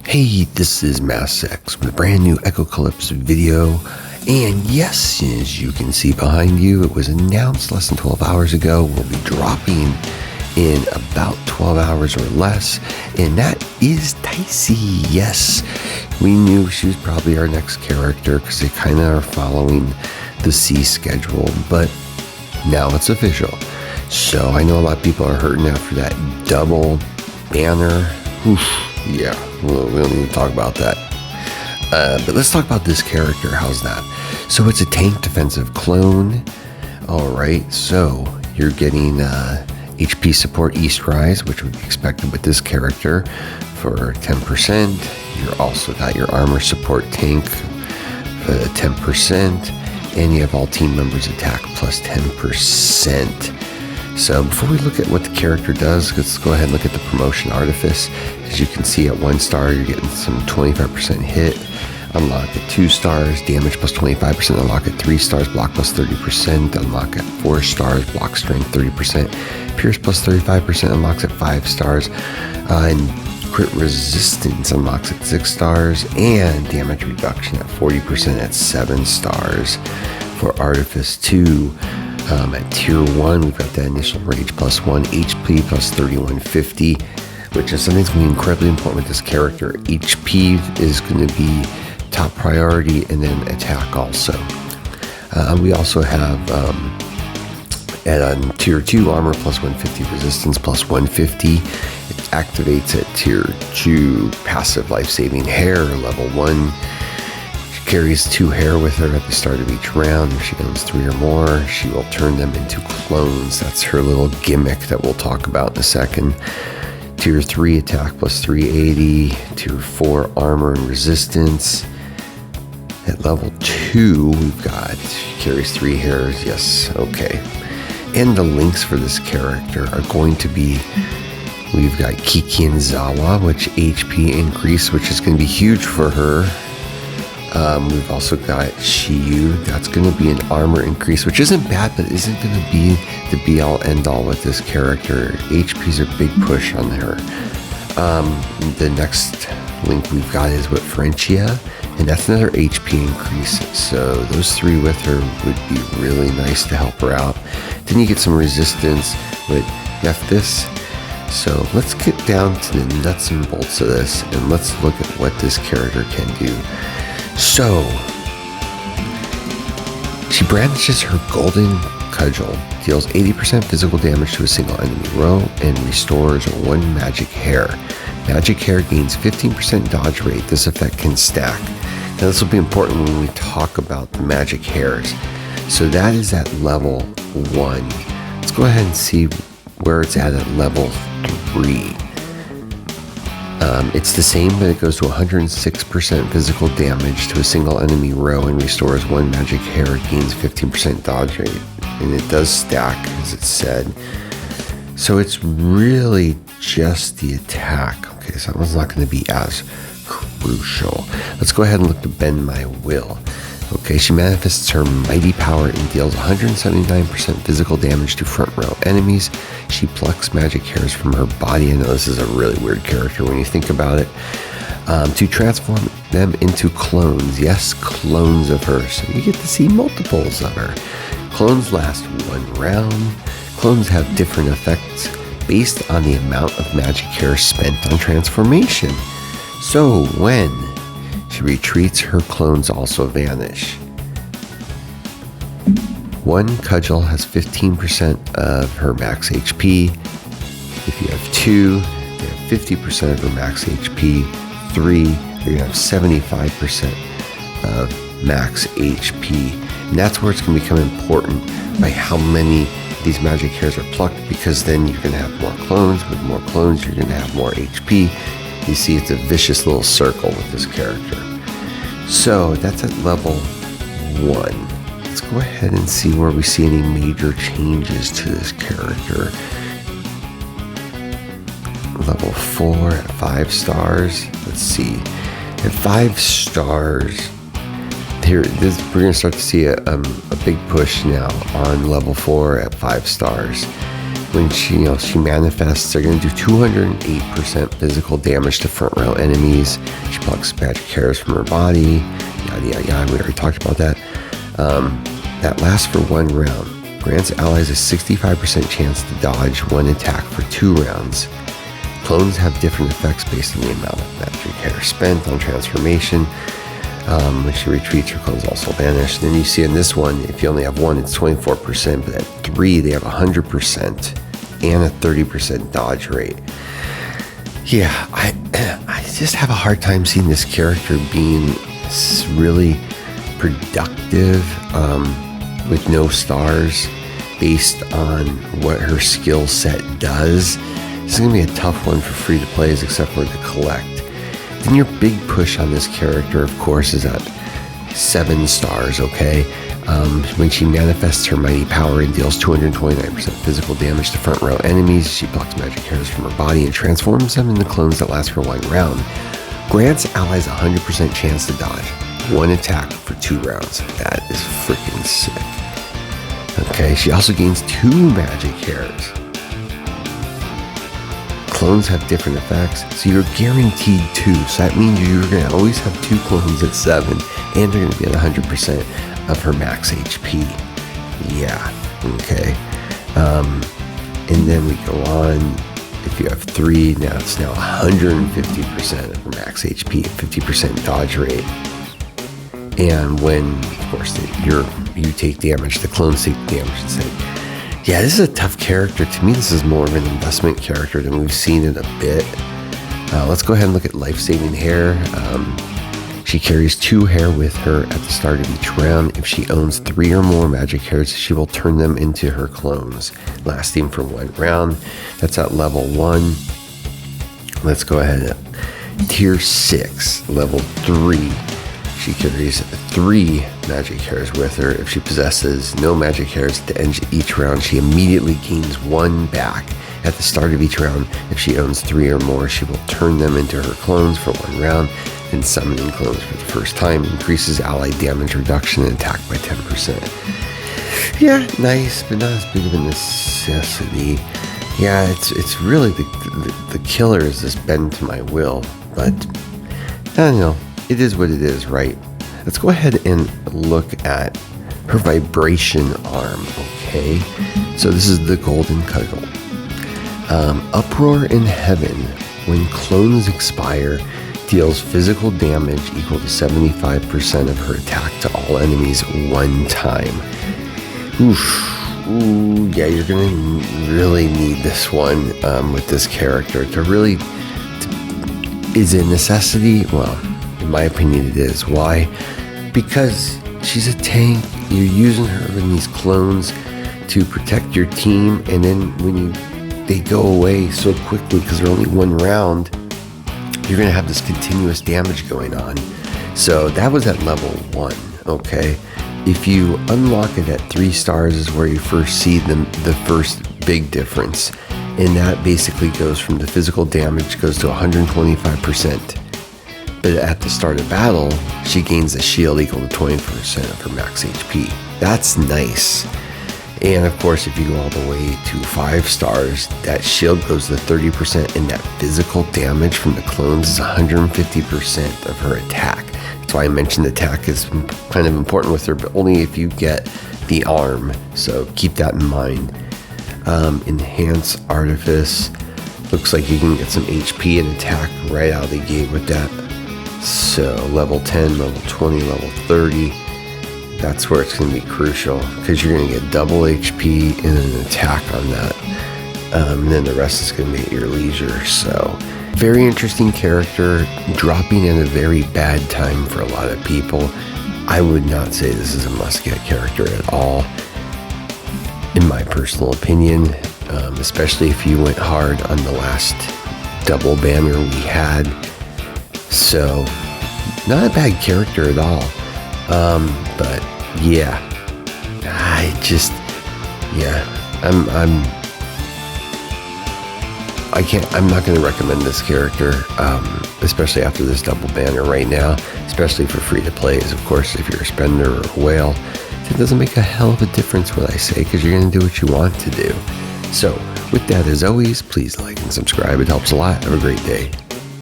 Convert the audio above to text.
Hey, this is Massex with a brand new Echocalypse video. And yes, as you can see behind you, it was announced less than 12 hours ago. We'll be dropping in about 12 hours or less. And that is Teisei. Yes, we knew she was probably our next character because they kind of are following the C schedule. But now it's official. So I know a lot of people are hurting after that double banner. Oof. Yeah, we don't need to talk about that. But let's talk about this character. How's that? So it's a tank defensive clone. All right, so you're getting HP support East Rise, which would be expected with this character for 10%. You're also got your armor support tank for 10%. And you have all team members attack plus 10%. So before we look at what the character does, let's go ahead and look at the promotion artifice. As you can see, at 1 star, you're getting some 25% hit. Unlock at 2 stars, damage plus 25%. Unlock at 3 stars, block plus 30%. Unlock at 4 stars, block strength 30%. Pierce plus 35%. Unlocks at 5 stars. And crit resistance unlocks at 6 stars. And damage reduction at 40% at 7 stars. For Artifice 2, at tier 1, we've got that initial rage plus 1, HP plus 3150, which is something that's going to be incredibly important with this character. HP is going to be top priority, and then attack also. We also have at tier 2, armor plus 150, resistance plus 150. It activates at tier 2, passive life-saving hair, level 1. Carries 2 hair with her at the start of each round. If she owns 3 or more, she will turn them into clones. That's her little gimmick that we'll talk about in a second. Tier 3 attack plus 380. Tier 4 armor and resistance. At level 2, we've got, she carries 3 hairs. Yes, okay. And the links for this character are going to be, we've got Kiki and Zawa, which HP increase, which is going to be huge for her. We've also got Shiyu. That's going to be an armor increase, which isn't bad, but isn't going to be the be-all, end-all with this character. HP's a big push on her. The next link we've got is with Francia, and that's another HP increase. So those 3 with her would be really nice to help her out. Then you get some resistance with Nephthys. So let's get down to the nuts and bolts of this, and let's look at what this character can do. So, she brandishes her golden cudgel, deals 80% physical damage to a single enemy row, and restores 1 magic hair. Magic hair gains 15% dodge rate. This effect can stack. Now this will be important when we talk about the magic hairs. So that is at level 1. Let's go ahead and see where it's at level 3. It's the same, but it goes to 106% physical damage to a single enemy row and restores 1 magic hair, gains 15% dodge rate. And it does stack, as it said. So it's really just the attack. Okay, so that one's not going to be as crucial. Let's go ahead and look to bend my will. Okay, she manifests her mighty power and deals 179% physical damage to front row enemies. She plucks magic hairs from her body. I know this is a really weird character when you think about it. To transform them into clones. Yes, clones of her. So you get to see multiples of her. Clones last 1 round. Clones have different effects based on the amount of magic hair spent on transformation. So when she retreats, her clones also vanish. 1 cudgel has 15% of her max HP. If you have 2, they have 50% of her max HP. 3, you're going to have 75% of max HP. And that's where it's going to become important by how many of these magic hairs are plucked, because then you're going to have more clones. With more clones, you're going to have more HP. You see, it's a vicious little circle with this character. So that's at level 1. Let's go ahead and see where we see any major changes to this character. Level 4 at 5 stars. Let's see. At 5 stars, we're going to start to see a big push now on level 4 at 5 stars. when she manifests, they're going to do 208% physical damage to front row enemies. She plucks magic hairs from her body. Yada, yada, yada. We already talked about that. That lasts for 1 round. Grants allies a 65% chance to dodge 1 attack for 2 rounds. Clones have different effects based on the amount of magic hair spent on transformation. When she retreats, her clones also vanish. Then you see in this one, if you only have 1, it's 24%, but at 3, they have 100% and a 30% dodge rate. Yeah, I just have a hard time seeing this character being really productive with no stars based on what her skill set does. This is going to be a tough one for free to plays except for to collect. Then your big push on this character, of course, is at 7 stars, okay? When she manifests her mighty power and deals 229% physical damage to front row enemies, she plucks magic hairs from her body and transforms them into clones that last for 1 round. Grants allies a 100% chance to dodge 1 attack for 2 rounds. That is freaking sick. Okay, she also gains 2 magic hairs. Clones have different effects, so you're guaranteed 2. So that means you're going to always have 2 clones at 7, and they're going to be at 100% of her max HP. Yeah, okay. And then we go on. If you have 3, now it's now 150% of her max HP, 50% dodge rate. And when, of course, you take damage, the clones take damage instead. Yeah, this is a tough character. To me, this is more of an investment character than we've seen in a bit. Let's go ahead and look at life-saving hair. She carries 2 hair with her at the start of each round. If she owns 3 or more magic hairs, she will turn them into her clones, lasting for 1 round. That's at level 1. Let's go ahead. Tier 6, level 3. She carries 3 magic hairs with her. If she possesses no magic hairs at the end of each round, she immediately gains 1 back. At the start of each round, if she owns 3 or more, she will turn them into her clones for 1 round. And summoning clones for the first time increases ally damage reduction and attack by 10%. Yeah, nice, but not as big of a necessity. Yeah, it's really the killer is this bend to my will, but I don't know. It is what it is, right? Let's go ahead and look at her vibration arm, okay? So this is the Golden Cudgel. Uproar in Heaven. When clones expire, deals physical damage equal to 75% of her attack to all enemies 1 time. Oof. Ooh, yeah, you're going to really need this one with this character. Is it a necessity? Well, in my opinion, it is. Why? Because she's a tank. You're using her in these clones to protect your team, and then when they go away so quickly because they're only 1 round, you're going to have this continuous damage going on. So that was at level 1, okay? If you unlock it at 3 stars is where you first see the first big difference. And that basically goes from the physical damage goes to 125%. But at the start of battle, she gains a shield equal to 20% of her max HP. That's nice. And of course, if you go all the way to 5 stars, that shield goes to 30%, and that physical damage from the clones is 150% of her attack. That's why I mentioned attack is kind of important with her, but only if you get the arm. So keep that in mind. Enhance Artifice. Looks like you can get some HP and attack right out of the gate with that. So level 10, level 20, level 30. That's where it's going to be crucial because you're going to get double HP and an attack on that. And then the rest is going to be at your leisure. So very interesting character, dropping at a very bad time for a lot of people. I would not say this is a must-get character at all, in my personal opinion, especially if you went hard on the last double banner we had. So not a bad character at all. But yeah, I'm not going to recommend this character, especially after this double banner right now, especially for free to plays. Of course, if you're a spender or a whale, it doesn't make a hell of a difference what I say because you're going to do what you want to do. So with that, as always, please like and subscribe. It helps a lot. Have a great day.